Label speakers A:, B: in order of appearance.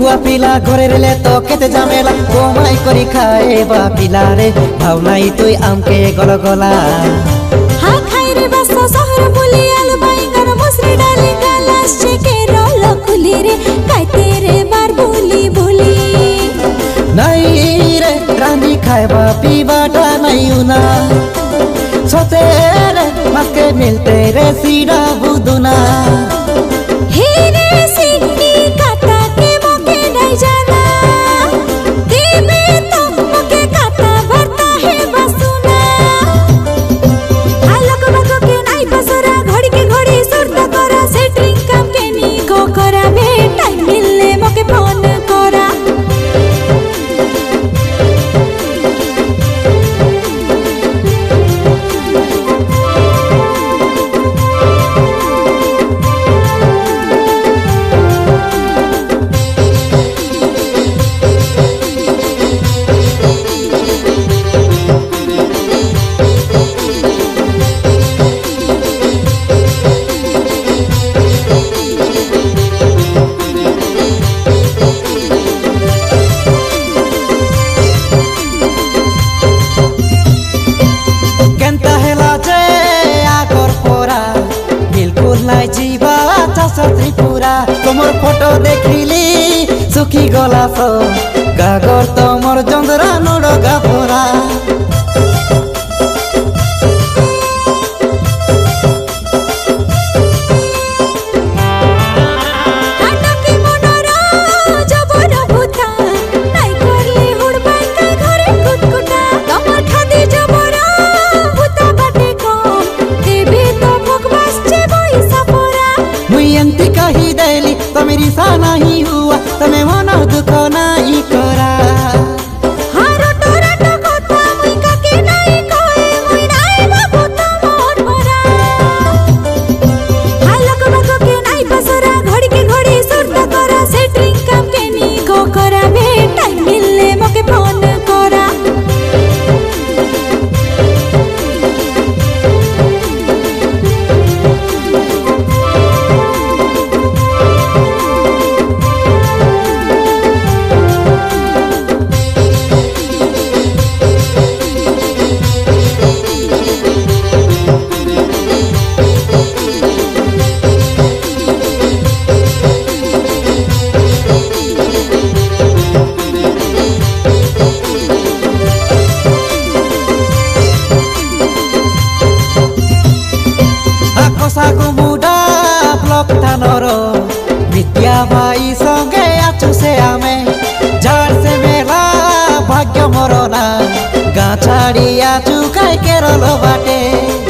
A: छुआ पिला घरे रेले तो केते जामेला कमाई करी खाएबा पिला रे भावनाई तुई आमके गल गला
B: हा खाई रे बसा शहर बोली आलू बैंगन मसरी डाली गलास के रोल खुली रे खाइते रे बार बोली बोली
A: नहीं रे रांदी खाएबा पीबाटा नहीं उना सोते रे मस्के मिलते रे सीधा बुदुना
B: हे रे सिंगी काटा के मोके नहीं जाना देवे तो मोके काटा भरता है बसुना आलोक बागो के नहीं बसरा घड़ी के घड़ी सुरता करा सेटिंग काम के नी को करा बे टाइम मिलले मोके फोन करा
A: त्रिपुरा तुमर फोटो देखिली सुखी गला सो गागर तुमर जंदरा नोडगा फोरा कही देली तमेरी सा नहीं हुआ तमे मना दुख नहीं करा
B: हारो तोरा तो कोता मुई का के नहीं कोए मुई नहीं बाबू तो मोर मोरा हालक बागो के नहीं बसरा घड़ी के घड़ी सुरता करा सेटिंग काम के नी को करा बे टाइम मिलले मोके फोन करा
A: मुडा ब्लॉक थानरो विद्या भाई संगे आचु से आमे झाड़ से मेला भाग्य मरना गाछाड़ी आचु काय केरल बाटे।